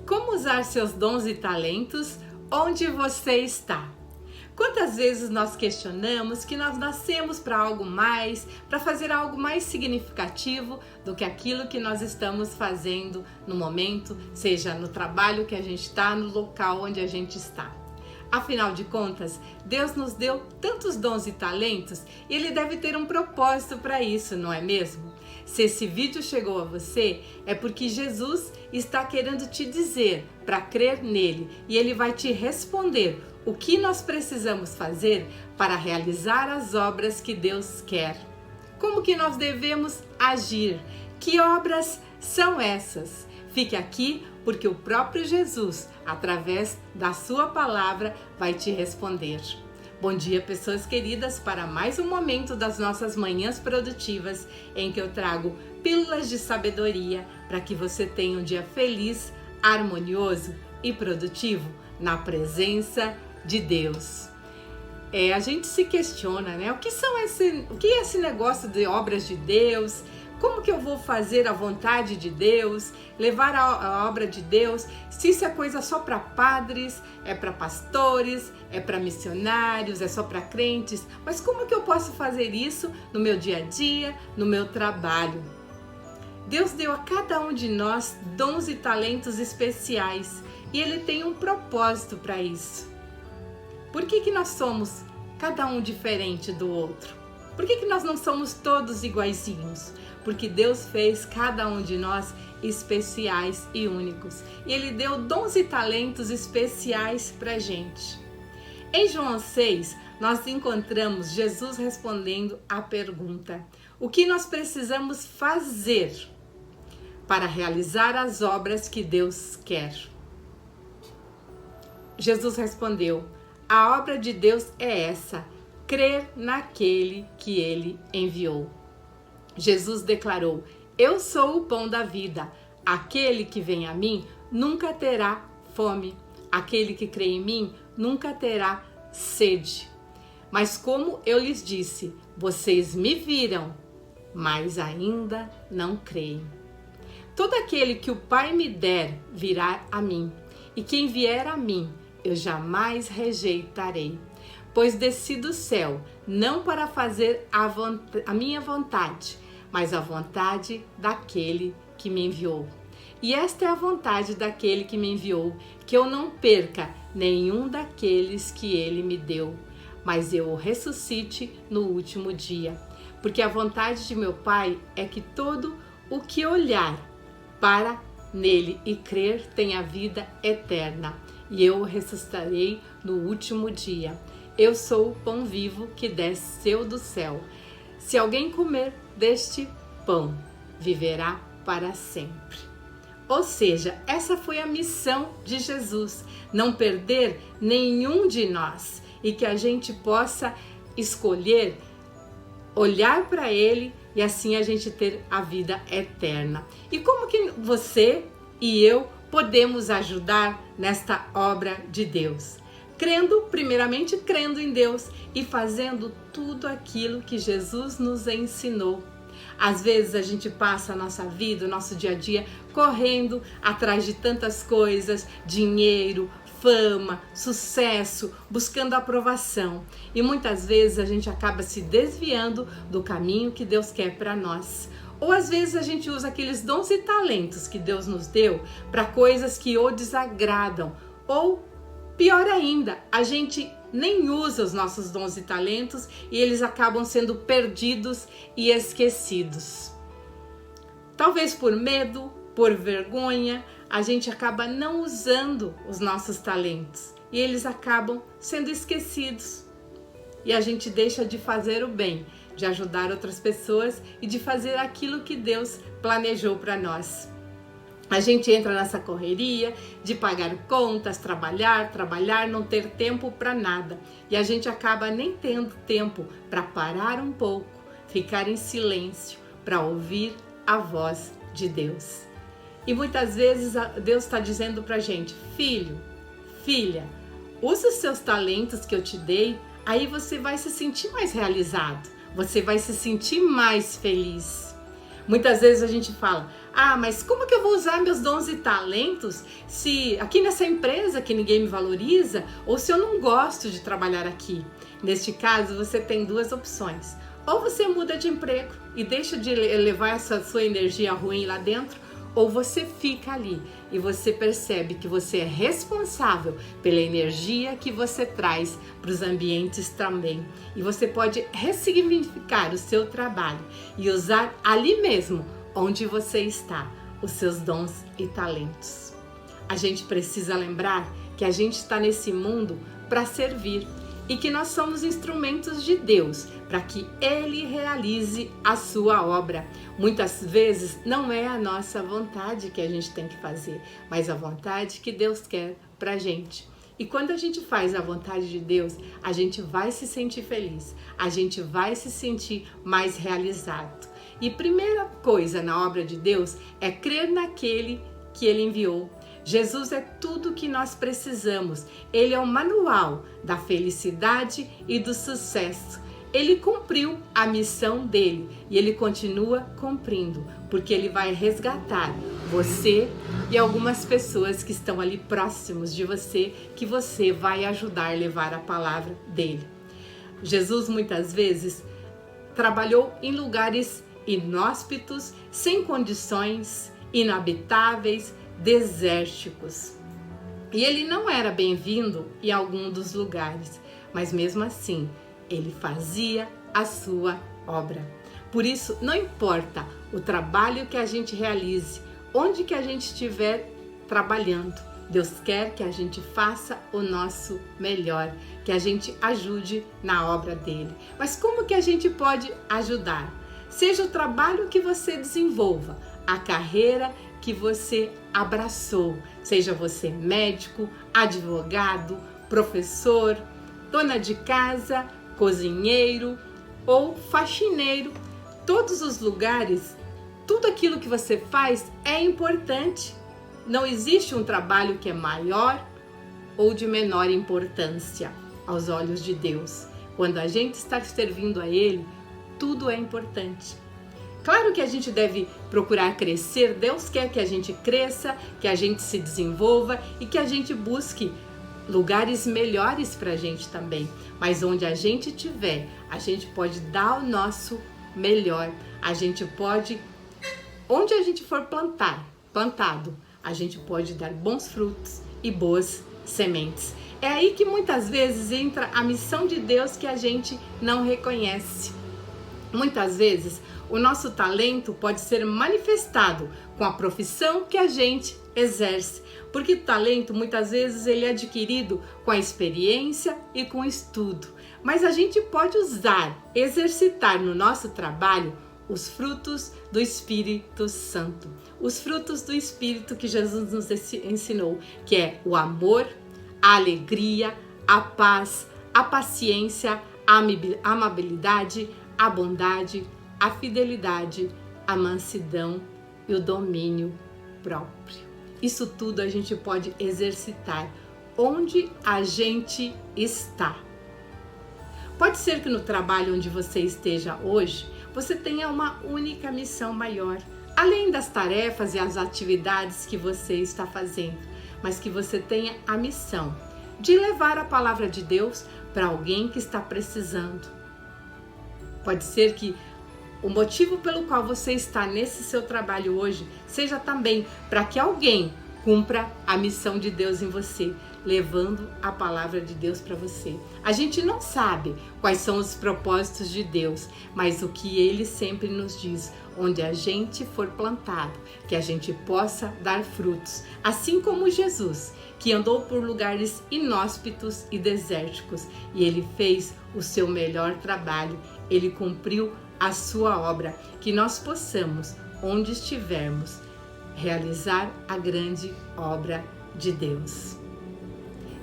Como usar seus dons e talentos onde você está? Quantas vezes nós questionamos que nós nascemos para algo mais, para fazer algo mais significativo do que aquilo que nós estamos fazendo no momento, seja no trabalho que a gente está, no local onde a gente está. Afinal de contas, Deus nos deu tantos dons e talentos e Ele deve ter um propósito para isso, não é mesmo? Se esse vídeo chegou a você, é porque Jesus está querendo te dizer para crer nele e Ele vai te responder o que nós precisamos fazer para realizar as obras que Deus quer. Como que nós devemos agir? Que obras são essas? Fique aqui porque o próprio Jesus, através da sua palavra, vai te responder. Bom dia, pessoas queridas, para mais um momento das nossas manhãs produtivas, em que eu trago pílulas de sabedoria para que você tenha um dia feliz, harmonioso e produtivo na presença de Deus. A gente se questiona, né? O que é esse negócio de obras de Deus? Como que eu vou fazer a vontade de Deus, levar a obra de Deus, se isso é coisa só para padres, é para pastores, é para missionários, é só para crentes? Mas como que eu posso fazer isso no meu dia a dia, no meu trabalho? Deus deu a cada um de nós dons e talentos especiais e Ele tem um propósito para isso. Por que nós somos cada um diferente do outro? Por que nós não somos todos iguaizinhos? Porque Deus fez cada um de nós especiais e únicos. E Ele deu dons e talentos especiais para a gente. Em João 6, nós encontramos Jesus respondendo à pergunta: o que nós precisamos fazer para realizar as obras que Deus quer? Jesus respondeu: a obra de Deus é essa, crer naquele que Ele enviou. Jesus declarou: eu sou o pão da vida. Aquele que vem a mim nunca terá fome. Aquele que crê em mim nunca terá sede. Mas como eu lhes disse, vocês me viram, mas ainda não creem. Todo aquele que o Pai me der virá a mim, e quem vier a mim eu jamais rejeitarei. Pois desci do céu, não para fazer a minha vontade, mas a vontade daquele que me enviou. E esta é a vontade daquele que me enviou, que eu não perca nenhum daqueles que ele me deu, mas eu o ressuscite no último dia. Porque a vontade de meu Pai é que todo o que olhar para nele e crer tenha vida eterna, e eu o ressuscitarei no último dia. Eu sou o pão vivo que desceu do céu. Se alguém comer deste pão, viverá para sempre. Ou seja, essa foi a missão de Jesus, não perder nenhum de nós e que a gente possa escolher olhar para Ele e assim a gente ter a vida eterna. E como que você e eu podemos ajudar nesta obra de Deus? Primeiramente crendo em Deus e fazendo tudo aquilo que Jesus nos ensinou. Às vezes a gente passa a nossa vida, o nosso dia a dia, correndo atrás de tantas coisas, dinheiro, fama, sucesso, buscando aprovação. E muitas vezes a gente acaba se desviando do caminho que Deus quer para nós. Ou às vezes a gente usa aqueles dons e talentos que Deus nos deu para coisas que o desagradam. Ou pior ainda, a gente nem usa os nossos dons e talentos e eles acabam sendo perdidos e esquecidos. Talvez por medo, por vergonha, a gente acaba não usando os nossos talentos e eles acabam sendo esquecidos. E a gente deixa de fazer o bem, de ajudar outras pessoas e de fazer aquilo que Deus planejou para nós. A gente entra nessa correria de pagar contas, trabalhar, não ter tempo para nada. E a gente acaba nem tendo tempo para parar um pouco, ficar em silêncio, para ouvir a voz de Deus. E muitas vezes Deus está dizendo para a gente: filho, filha, use os seus talentos que eu te dei, aí você vai se sentir mais realizado, você vai se sentir mais feliz. Muitas vezes a gente fala, mas como que eu vou usar meus dons e talentos se aqui nessa empresa que ninguém me valoriza, ou se eu não gosto de trabalhar aqui? Neste caso, você tem duas opções. Ou você muda de emprego e deixa de levar essa sua energia ruim lá dentro, ou você fica ali e você percebe que você é responsável pela energia que você traz para os ambientes também. E você pode ressignificar o seu trabalho e usar ali mesmo, onde você está, os seus dons e talentos. A gente precisa lembrar que a gente está nesse mundo para servir e que nós somos instrumentos de Deus para que Ele realize a sua obra. Muitas vezes não é a nossa vontade que a gente tem que fazer, mas a vontade que Deus quer para a gente. E quando a gente faz a vontade de Deus, a gente vai se sentir feliz, a gente vai se sentir mais realizado. E primeira coisa na obra de Deus é crer naquele que Ele enviou. Jesus é tudo o que nós precisamos. Ele é o manual da felicidade e do sucesso. Ele cumpriu a missão dele e ele continua cumprindo, porque ele vai resgatar você e algumas pessoas que estão ali próximos de você, que você vai ajudar a levar a palavra dele. Jesus muitas vezes trabalhou em lugares inóspitos, sem condições, inabitáveis, desérticos. E ele não era bem-vindo em algum dos lugares, mas mesmo assim, ele fazia a sua obra. Por isso, não importa o trabalho que a gente realize, onde que a gente estiver trabalhando, Deus quer que a gente faça o nosso melhor, que a gente ajude na obra dele. Mas como que a gente pode ajudar? Seja o trabalho que você desenvolva, a carreira que você abraçou, seja você médico, advogado, professor, dona de casa, cozinheiro ou faxineiro, todos os lugares, tudo aquilo que você faz é importante. Não existe um trabalho que é maior ou de menor importância aos olhos de Deus. Quando a gente está servindo a Ele, tudo é importante. Claro que a gente deve procurar crescer, Deus quer que a gente cresça, que a gente se desenvolva e que a gente busque lugares melhores para a gente também. Mas onde a gente estiver, a gente pode dar o nosso melhor. A gente pode, onde a gente for plantado, a gente pode dar bons frutos e boas sementes. É aí que muitas vezes entra a missão de Deus que a gente não reconhece. Muitas vezes o nosso talento pode ser manifestado com a profissão que a gente exerce, porque o talento muitas vezes ele é adquirido com a experiência e com o estudo, mas a gente pode usar, exercitar no nosso trabalho os frutos do Espírito Santo, os frutos do Espírito que Jesus nos ensinou, que é o amor, a alegria, a paz, a paciência, a amabilidade, a bondade, a fidelidade, a mansidão e o domínio próprio. Isso tudo a gente pode exercitar onde a gente está. Pode ser que no trabalho onde você esteja hoje, você tenha uma única missão maior, além das tarefas e as atividades que você está fazendo, mas que você tenha a missão de levar a palavra de Deus para alguém que está precisando. Pode ser que o motivo pelo qual você está nesse seu trabalho hoje seja também para que alguém cumpra a missão de Deus em você, levando a palavra de Deus para você. A gente não sabe quais são os propósitos de Deus, mas o que Ele sempre nos diz, onde a gente for plantado, que a gente possa dar frutos, assim como Jesus, que andou por lugares inóspitos e desérticos, e Ele fez o seu melhor trabalho, Ele cumpriu a sua obra, que nós possamos, onde estivermos, realizar a grande obra de Deus.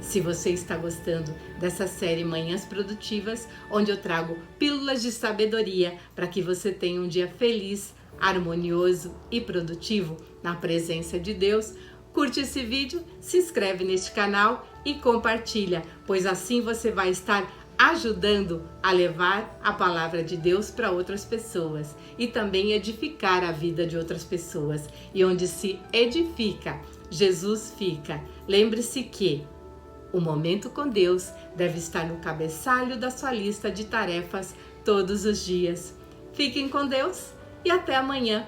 Se você está gostando dessa série Manhãs Produtivas, onde eu trago pílulas de sabedoria para que você tenha um dia feliz, harmonioso e produtivo na presença de Deus, curte esse vídeo, se inscreve neste canal e compartilha, pois assim você vai estar ajudando a levar a palavra de Deus para outras pessoas e também edificar a vida de outras pessoas. E onde se edifica, Jesus fica. Lembre-se que o momento com Deus deve estar no cabeçalho da sua lista de tarefas todos os dias. Fiquem com Deus e até amanhã.